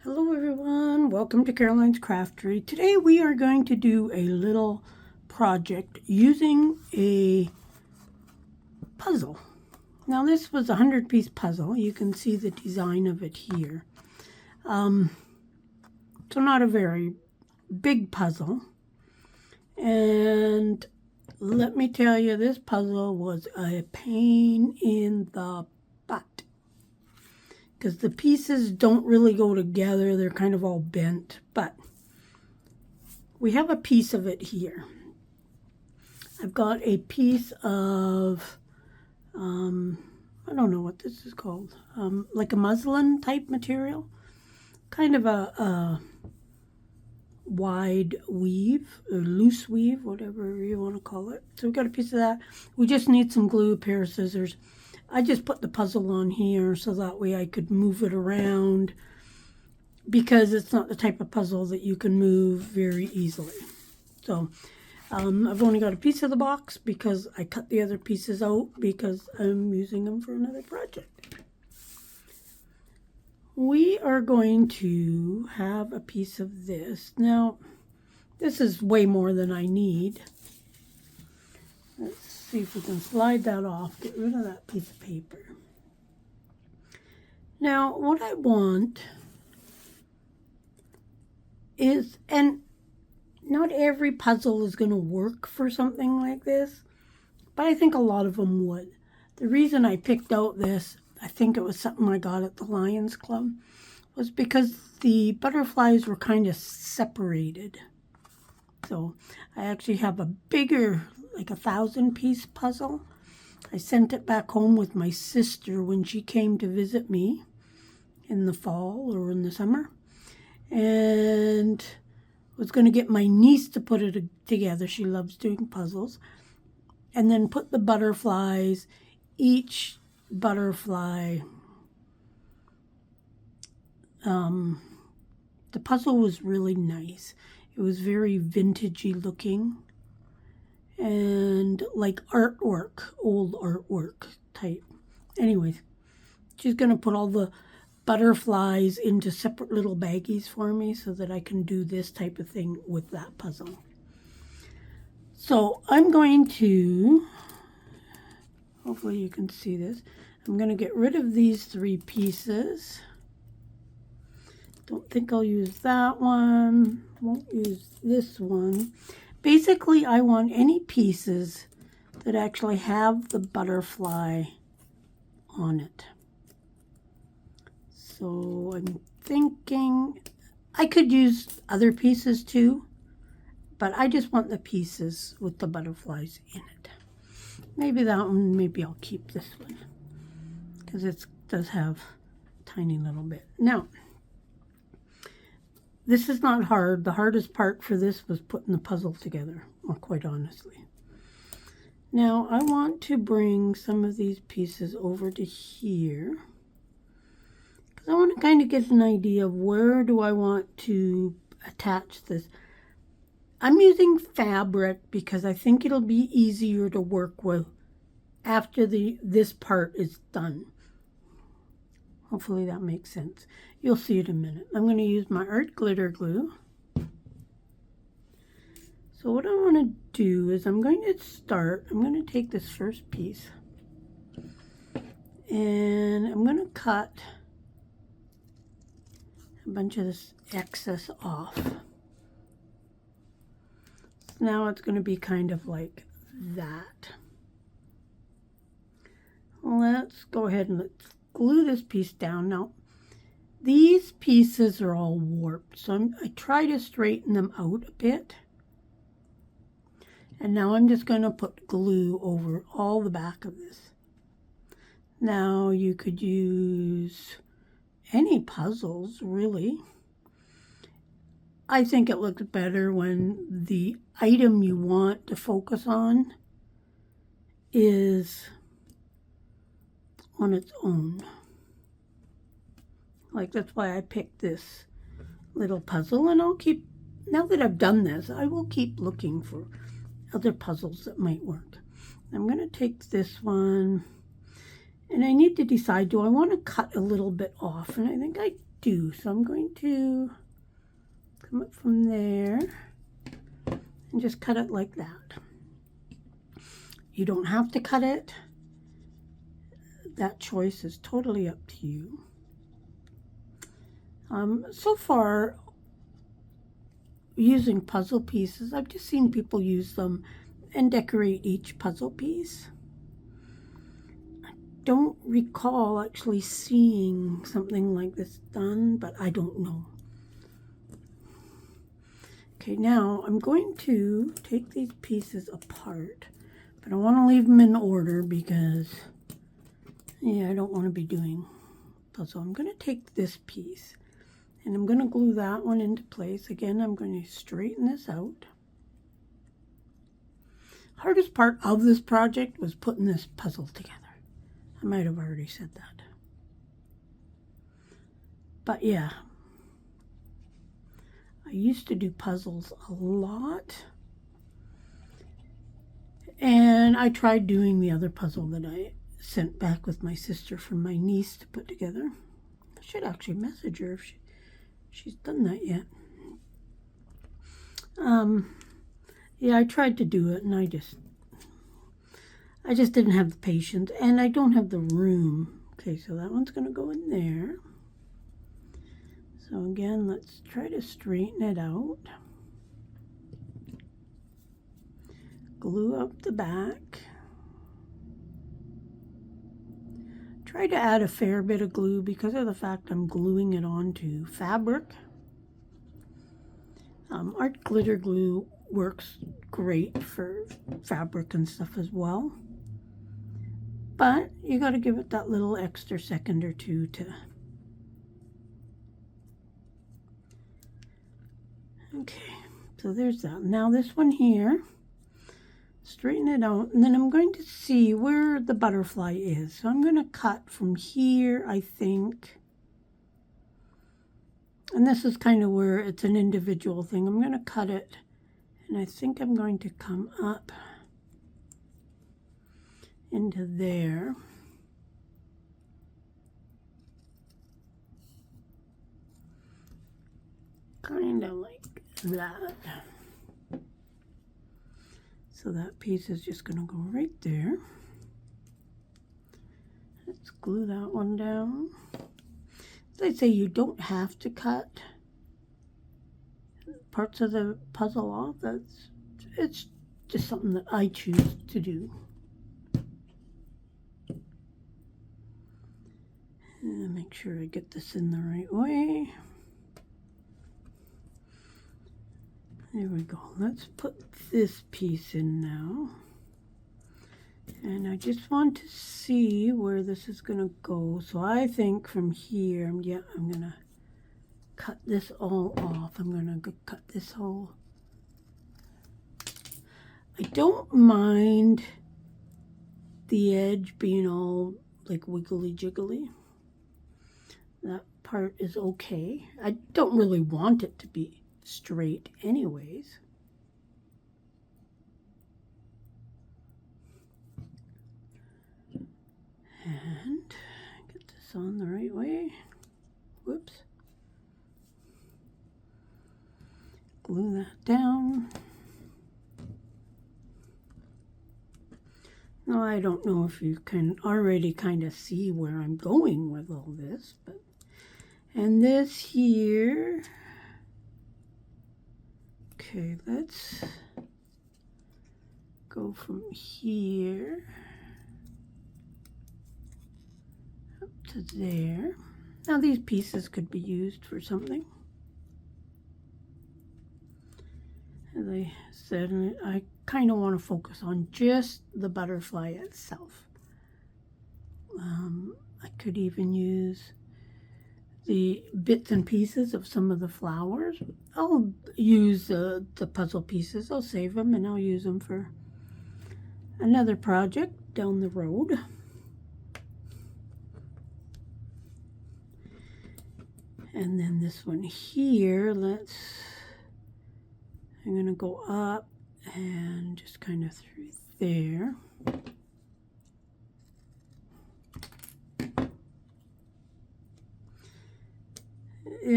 Hello everyone, welcome to Caroline's Craftery. Today we are going to do a little project using a puzzle. Now this was a 100-piece puzzle. You can see the design of it here. So not a very big puzzle. And let me tell you, this puzzle was a pain in the butt, because the pieces don't really go together. They're kind of all bent, but we have a piece of it here. I've got a piece of, I don't know what this is called, like a muslin type material, kind of a wide weave, or loose weave, whatever you want to call it. So we've got a piece of that. We just need some glue, a pair of scissors. I just put the puzzle on here so that way I could move it around, because it's not the type of puzzle that you can move very easily. So I've only got a piece of the box because I cut the other pieces out because I'm using them for another project. We are going to have a piece of this. Now, this is way more than I need. Let's see if we can slide that off, get rid of that piece of paper. Now, what I want is, and not every puzzle is going to work for something like this, but I think a lot of them would. The reason I picked out this, I think it was something I got at the Lions Club, was because the butterflies were kind of separated. So I actually have a bigger, like a 1,000-piece puzzle. I sent it back home with my sister when she came to visit me in the fall or in the summer, and was going to get my niece to put it together. She loves doing puzzles. And then put the butterflies, each butterfly, the puzzle was really nice. It was very vintagey looking and like artwork, old artwork type. Anyways, she's going to put all the butterflies into separate little baggies for me so that I can do this type of thing with that puzzle. So I'm going to, hopefully you can see this, I'm going to get rid of these 3 pieces. Don't think I'll use that one, won't use this one. Basically, I want any pieces that actually have the butterfly on it. So I'm thinking I could use other pieces too, but I just want the pieces with the butterflies in it. Maybe that one, maybe I'll keep this one, because it does have a tiny little bit. Now, this is not hard. The hardest part for this was putting the puzzle together, or quite honestly. Now, I want to bring some of these pieces over to here, because I want to kind of get an idea of where do I want to attach this. I'm using fabric because I think it'll be easier to work with after this part is done. Hopefully that makes sense. You'll see it in a minute. I'm going to use my art glitter glue. So what I want to do is I'm going to take this first piece and I'm going to cut a bunch of this excess off. Now it's going to be kind of like that. Let's go ahead and let's glue this piece down. Now, these pieces are all warped, so I try to straighten them out a bit. And now I'm just going to put glue over all the back of this. Now, you could use any puzzles, really. I think it looks better when the item you want to focus on is on its own. Like, that's why I picked this little puzzle, and I'll keep, now that I've done this, I will keep looking for other puzzles that might work. I'm going to take this one, and I need to decide, do I want to cut a little bit off? And I think I do. So I'm going to come up from there and just cut it like that. You don't have to cut it. That choice is totally up to you. So far, using puzzle pieces, I've just seen people use them and decorate each puzzle piece. I don't recall actually seeing something like this done, but I don't know. Okay, now I'm going to take these pieces apart, but I want to leave them in order because, yeah, I don't want to be doing puzzle. I'm going to take this piece and I'm going to glue that one into place. Again, I'm going to straighten this out. Hardest part of this project was putting this puzzle together. I might have already said that. But yeah, I used to do puzzles a lot. And I tried doing the other puzzle that I sent back with my sister from my niece to put together. I should actually message her if she's done that yet. Yeah, I tried to do it and I just didn't have the patience and I don't have the room. Okay, so that one's going to go in there. So again, let's try to straighten it out. Glue up the back. Try to add a fair bit of glue because of the fact I'm gluing it onto fabric. Art glitter glue works great for fabric and stuff as well. But you got to give it that little extra second or two to... Okay, so there's that. Now this one here, straighten it out, and then I'm going to see where the butterfly is. So I'm going to cut from here, I think. And this is kind of where it's an individual thing. I'm going to cut it, and I think I'm going to come up into there. Kind of like that. So that piece is just going to go right there. Let's glue that one down. As I say, you don't have to cut parts of the puzzle off. It's just something that I choose to do. And make sure I get this in the right way. There we go. Let's put this piece in now. And I just want to see where this is going to go. So I think from here, yeah, I'm going to cut this all off. I'm going to cut this whole... I don't mind the edge being all like wiggly jiggly. That part is okay. I don't really want it to be straight anyways. And get this on the right way. Whoops. Glue that down. Now I don't know if you can already kind of see where I'm going with all this, but and this here. Okay, let's go from here up to there. Now these pieces could be used for something. As I said, I kind of want to focus on just the butterfly itself. I could even use the bits and pieces of some of the flowers. I'll use the puzzle pieces. I'll save them and I'll use them for another project down the road. And then this one here, I'm going to go up and just kind of through there.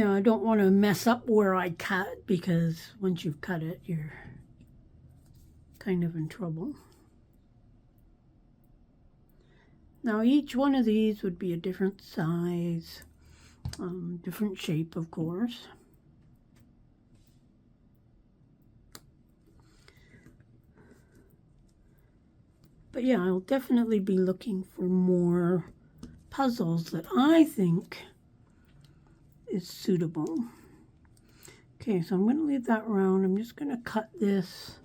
I don't want to mess up where I cut, because once you've cut it, you're kind of in trouble. Now each one of these would be a different size, different shape, of course. But yeah, I'll definitely be looking for more puzzles that I think is suitable. Okay, so I'm going to leave that round. I'm just going to cut this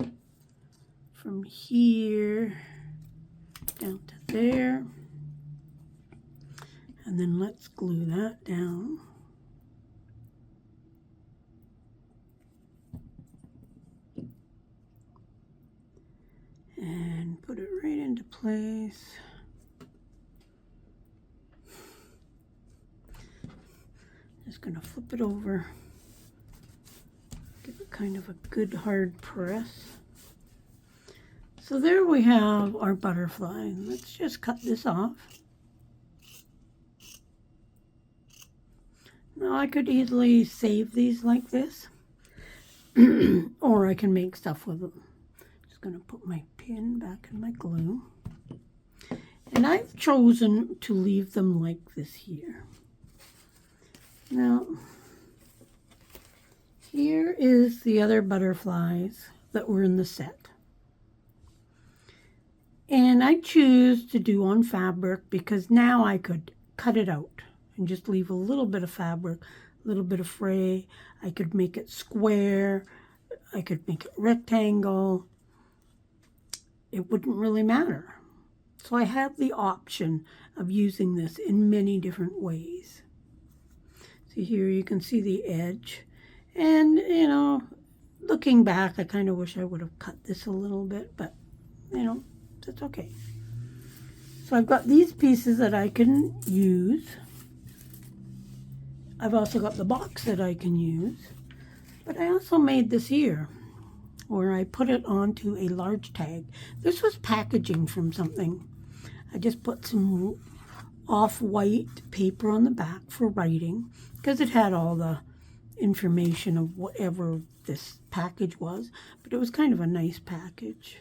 from here down to there. And then let's glue that down. And put it right into place. Just going to flip it over. Give it kind of a good hard press. So there we have our butterfly. Let's just cut this off. Now I could easily save these like this, or I can make stuff with them. Just going to put my pin back in my glue. And I've chosen to leave them like this here. Now, here is the other butterflies that were in the set. And I choose to do on fabric because now I could cut it out and just leave a little bit of fabric, a little bit of fray. I could make it square. I could make it rectangle. It wouldn't really matter. So I have the option of using this in many different ways. See here, you can see the edge. And, you know, looking back, I kind of wish I would have cut this a little bit, but, you know, that's okay. So I've got these pieces that I can use. I've also got the box that I can use. But I also made this here, where I put it onto a large tag. This was packaging from something. I just put some off-white paper on the back for writing, because it had all the information of whatever this package was. But it was kind of a nice package.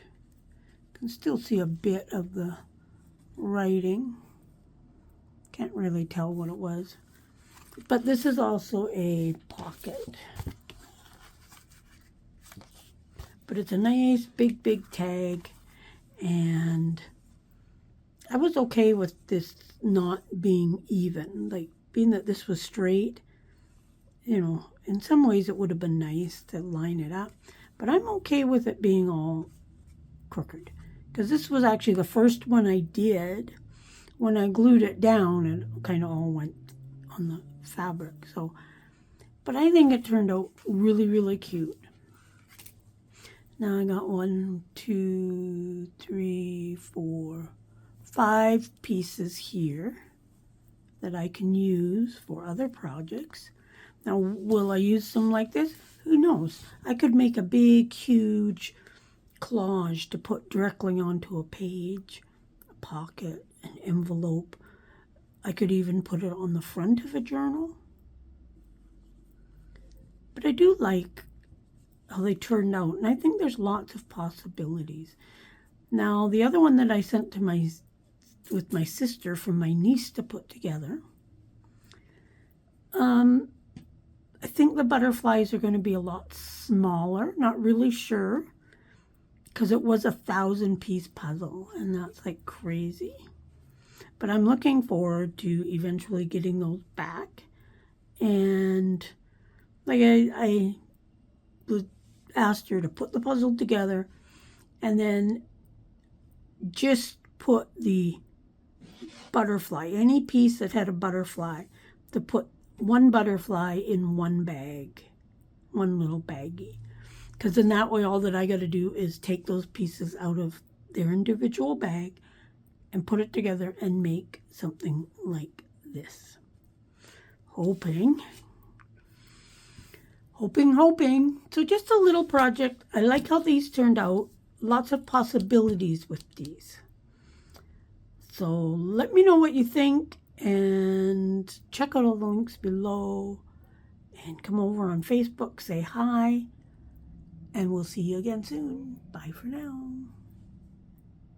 You can still see a bit of the writing. Can't really tell what it was. But this is also a pocket. But it's a nice big tag, and I was okay with this not being even, like being that this was straight. You know, in some ways it would have been nice to line it up, but I'm okay with it being all crooked, because this was actually the first one I did. When I glued it down, it kind of all went on the fabric. So, but I think it turned out really cute. Now I got 1, 2, 3, 4, 5 pieces here that I can use for other projects. Now, will I use them like this? Who knows? I could make a big, huge collage to put directly onto a page, a pocket, an envelope. I could even put it on the front of a journal. But I do like how they turned out, and I think there's lots of possibilities. Now, the other one that I sent to with my sister for my niece to put together, I think the butterflies are going to be a lot smaller. Not really sure, because it was a 1,000-piece puzzle, and that's like crazy. But I'm looking forward to eventually getting those back. And like I asked her to put the puzzle together and then just put the butterfly, any piece that had a butterfly, to put one butterfly in one bag, one little baggie. Because in that way, all that I got to do is take those pieces out of their individual bag and put it together and make something like this. Hoping. So just a little project. I like how these turned out. Lots of possibilities with these. So let me know what you think, and check out all the links below. And come over on Facebook, say hi, and we'll see you again soon. Bye for now.